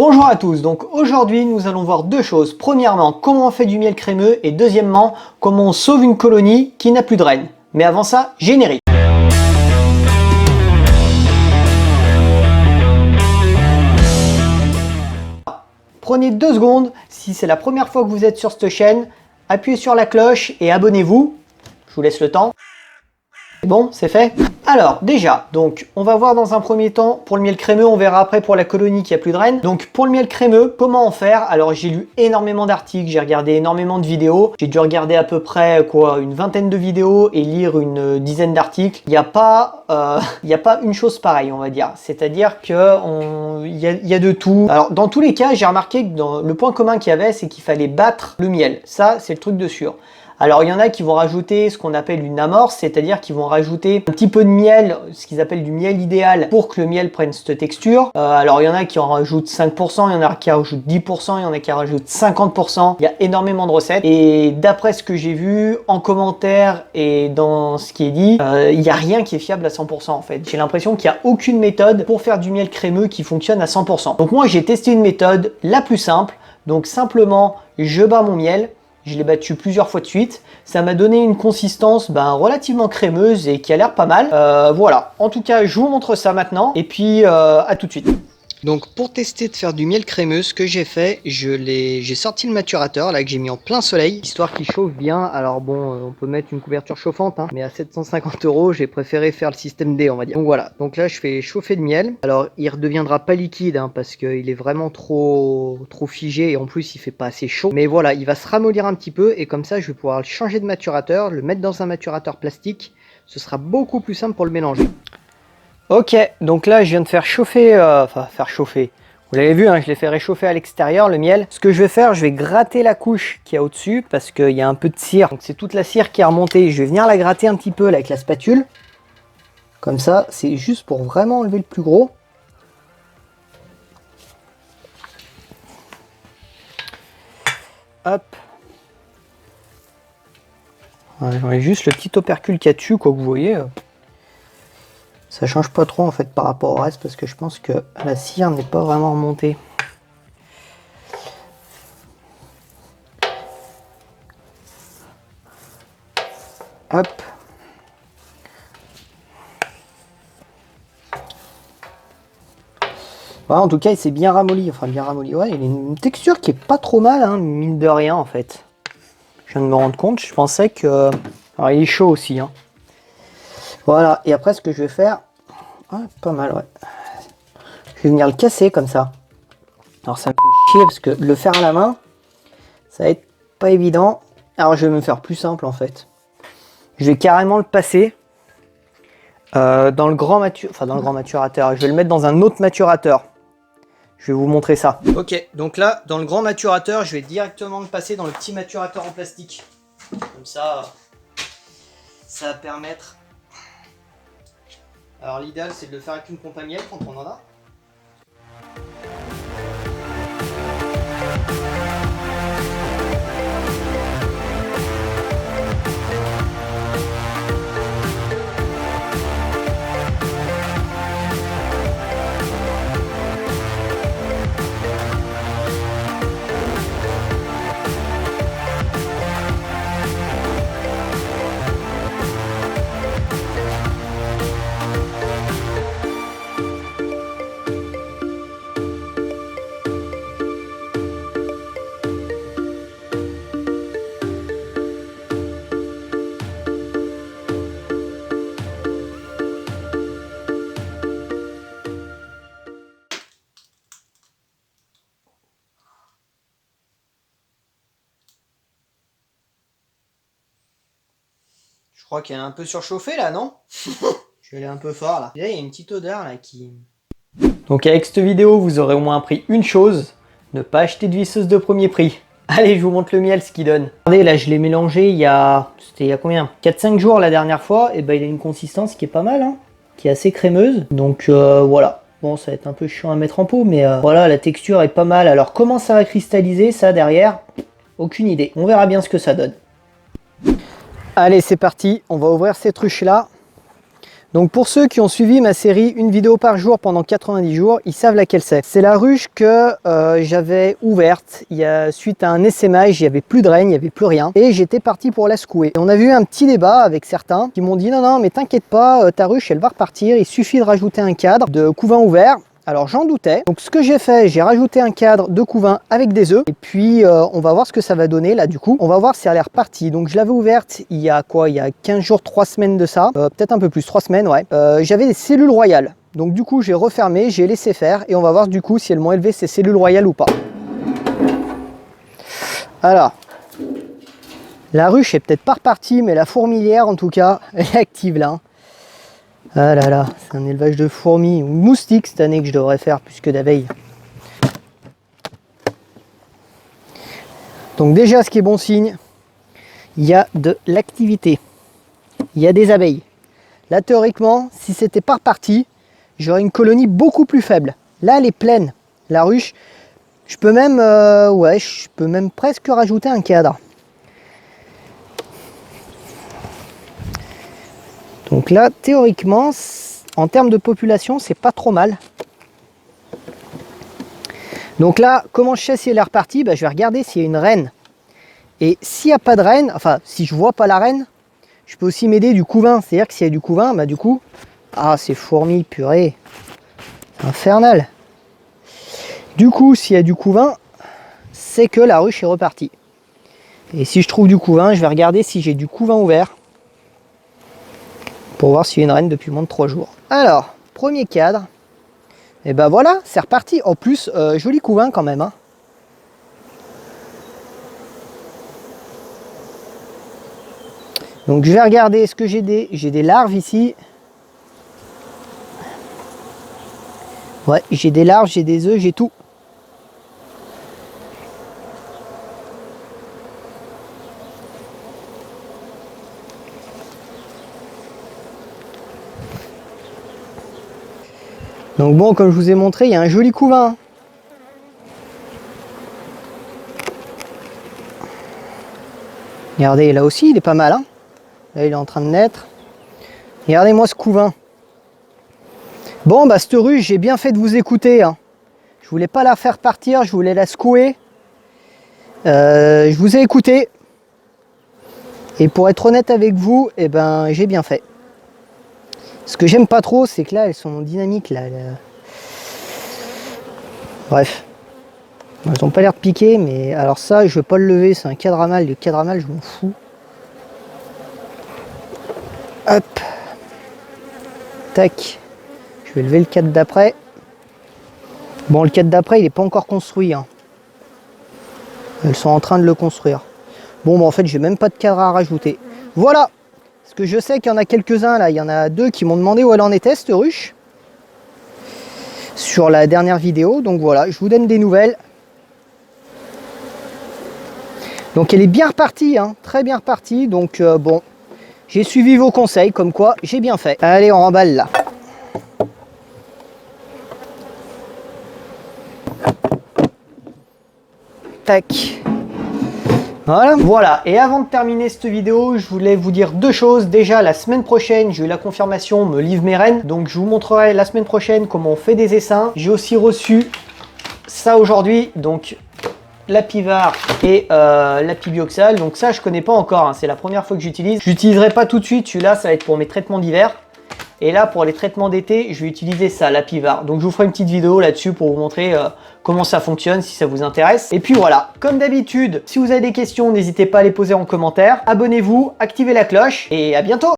Bonjour à tous, donc aujourd'hui nous allons voir deux choses. Premièrement, comment on fait du miel crémeux et deuxièmement, comment on sauve une colonie qui n'a plus de reine. Mais avant ça, générique. Prenez 2 secondes, si c'est la première fois que vous êtes sur cette chaîne, appuyez sur la cloche et abonnez-vous. Je vous laisse le temps. Bon, c'est fait. Alors déjà, donc on va voir dans un premier temps pour le miel crémeux, on verra après pour la colonie qui a plus de reine. Donc pour le miel crémeux, comment en faire? Alors j'ai lu énormément d'articles, j'ai regardé énormément de vidéos, j'ai dû regarder à peu près une vingtaine de vidéos et lire une dizaine d'articles. Il n'y a pas une chose pareille, on va dire. C'est-à-dire que il y a de tout. Alors dans tous les cas, j'ai remarqué que le point commun qu'il y avait, c'est qu'il fallait battre le miel. Ça, c'est le truc de sûr. Alors il y en a qui vont rajouter ce qu'on appelle une amorce, c'est-à-dire qu'ils vont rajouter un petit peu de miel, ce qu'ils appellent du miel idéal pour que le miel prenne cette texture. Alors il y en a qui en rajoutent 5%, il y en a qui en rajoutent 10%, il y en a qui en rajoutent 50%. Il y a énormément de recettes et d'après ce que j'ai vu en commentaire et dans ce qui est dit, il n'y a rien qui est fiable à 100% en fait. J'ai l'impression qu'il n'y a aucune méthode pour faire du miel crémeux qui fonctionne à 100%. Donc moi j'ai testé une méthode la plus simple, donc simplement je bats mon miel. Je l'ai battu plusieurs fois de suite. Ça m'a donné une consistance relativement crémeuse et qui a l'air pas mal. Voilà. En tout cas, je vous montre ça maintenant. Et puis, à tout de suite. Donc, pour tester de faire du miel crémeux, ce que j'ai fait, j'ai sorti le maturateur, là, que j'ai mis en plein soleil, histoire qu'il chauffe bien. Alors bon, on peut mettre une couverture chauffante, hein, mais à 750 €, j'ai préféré faire le système D, on va dire. Donc voilà. Donc là, je fais chauffer le miel. Alors, il redeviendra pas liquide, hein, parce qu'il est vraiment trop figé et en plus, il fait pas assez chaud. Mais voilà, il va se ramollir un petit peu et comme ça, je vais pouvoir le changer de maturateur, le mettre dans un maturateur plastique. Ce sera beaucoup plus simple pour le mélanger. Ok, donc là je viens de faire chauffer, vous l'avez vu, hein, je l'ai fait réchauffer à l'extérieur le miel. Ce que je vais faire, je vais gratter la couche qu'il y a au-dessus parce qu'il y a un peu de cire. Donc c'est toute la cire qui est remontée, je vais venir la gratter un petit peu là, avec la spatule. Comme ça, c'est juste pour vraiment enlever le plus gros. Hop. J'enlève juste le petit opercule qu'il y a dessus, quoi, que vous voyez. Ça change pas trop en fait par rapport au reste parce que je pense que la cire n'est pas vraiment remontée. Hop. Voilà, en tout cas il s'est bien ramolli, enfin bien ramolli. Ouais, il a une texture qui est pas trop mal, hein, mine de rien en fait. Je viens de me rendre compte, je pensais que... Alors il est chaud aussi, hein. Voilà, et après ce que je vais faire, pas mal, ouais. Je vais venir le casser comme ça. Alors ça me fait chier parce que le faire à la main, ça va être pas évident. Alors je vais me faire plus simple en fait. Je vais carrément le passer dans le grand maturateur. Je vais le mettre dans un autre maturateur. Je vais vous montrer ça. Ok, donc là, dans le grand maturateur, je vais directement le passer dans le petit maturateur en plastique. Comme ça, ça va permettre... Alors l'idéal c'est de le faire avec une pompe à miel quand on en a. Je crois qu'elle est un peu surchauffée là, non? Je vais aller un peu fort là. Là, il y a une petite odeur là qui... Donc avec cette vidéo, vous aurez au moins appris une chose, ne pas acheter de visseuse de premier prix. Allez, je vous montre le miel, ce qu'il donne. Regardez, là, je l'ai mélangé c'était il y a combien? 4-5 jours la dernière fois, et ben il a une consistance qui est pas mal, hein, qui est assez crémeuse. Donc voilà. Bon, ça va être un peu chiant à mettre en pot, mais voilà, la texture est pas mal. Alors comment ça va cristalliser ça derrière? Aucune idée. On verra bien ce que ça donne. Allez, c'est parti, on va ouvrir ces truches là. Donc pour ceux qui ont suivi ma série une vidéo par jour pendant 90 jours, ils savent laquelle c'est. C'est la ruche que j'avais ouverte suite à un essaimage, il n'y avait plus de renne, il n'y avait plus rien. Et j'étais parti pour la secouer. Et on a eu un petit débat avec certains qui m'ont dit non mais t'inquiète pas, ta ruche elle va repartir, il suffit de rajouter un cadre de couvain ouvert. Alors j'en doutais, donc ce que j'ai fait, j'ai rajouté un cadre de couvain avec des œufs et puis on va voir ce que ça va donner là du coup. On va voir si elle est repartie. Donc je l'avais ouverte il y a quoi, il y a 15 jours, 3 semaines de ça, peut-être un peu plus, 3 semaines ouais. J'avais des cellules royales, donc du coup j'ai refermé, j'ai laissé faire et on va voir du coup si elles m'ont élevé ces cellules royales ou pas. Alors, la ruche est peut-être pas repartie mais la fourmilière en tout cas, elle est active là. Ah là là, c'est un élevage de fourmis ou moustiques cette année que je devrais faire plus que d'abeilles. Donc déjà, ce qui est bon signe, il y a de l'activité. Il y a des abeilles. Là, théoriquement, si c'était pas reparti, j'aurais une colonie beaucoup plus faible. Là, elle est pleine. La ruche, je peux même, je peux même presque rajouter un cadre. Donc là, théoriquement, en termes de population, c'est pas trop mal. Donc là, comment je sais si elle est repartie? Je vais regarder s'il y a une reine. Et s'il n'y a pas de reine, enfin, si je vois pas la reine, je peux aussi m'aider du couvain. C'est-à-dire que s'il y a du couvain, du coup... Ah, ces fourmis, purée. C'est infernal. Du coup, s'il y a du couvain, c'est que la ruche est repartie. Et si je trouve du couvain, je vais regarder si j'ai du couvain ouvert. Pour voir s'il y a une reine depuis moins de 3 jours. Alors, premier cadre. Et ben voilà, c'est reparti. En plus, joli couvain quand même. Hein. Donc je vais regarder, est-ce que j'ai des larves ici? Ouais, j'ai des larves, j'ai des œufs, j'ai tout. Donc bon, comme je vous ai montré, il y a un joli couvain. Regardez, là aussi, il est pas mal. Hein. Là, il est en train de naître. Regardez-moi ce couvain. Bon, cette ruche, j'ai bien fait de vous écouter. Hein. Je voulais pas la faire partir, je voulais la secouer. Je vous ai écouté. Et pour être honnête avec vous, j'ai bien fait. Ce que j'aime pas trop, c'est que là, elles sont dynamiques. Là. Bref. Elles ont pas l'air de piquer, mais alors ça, je vais pas le lever. C'est un cadre à mâle. Le cadre à mâle, je m'en fous. Hop. Tac. Je vais lever le cadre d'après. Bon, le cadre d'après, il n'est pas encore construit. Hein. Elles sont en train de le construire. Bon, en fait, j'ai même pas de cadre à rajouter. Voilà. Parce que je sais qu'il y en a quelques-uns là, il y en a 2 qui m'ont demandé où elle en était cette ruche sur la dernière vidéo, donc voilà, je vous donne des nouvelles. Donc elle est bien repartie, hein, très bien repartie, donc bon, j'ai suivi vos conseils, comme quoi j'ai bien fait. Allez, on remballe là. Tac. Voilà, et avant de terminer cette vidéo, je voulais vous dire 2 choses. Déjà, la semaine prochaine, j'ai eu la confirmation, on me livre mes rennes. Donc je vous montrerai la semaine prochaine comment on fait des essaims. J'ai aussi reçu ça aujourd'hui, donc la Pivard et la Pibioxal. Donc ça, je connais pas encore, hein, c'est la première fois que j'utilise. Je l'utiliserai pas tout de suite, celui-là, ça va être pour mes traitements d'hiver. Et là, pour les traitements d'été, je vais utiliser ça, la Pivard. Donc je vous ferai une petite vidéo là-dessus pour vous montrer comment ça fonctionne, si ça vous intéresse. Et puis voilà, comme d'habitude, si vous avez des questions, n'hésitez pas à les poser en commentaire. Abonnez-vous, activez la cloche et à bientôt!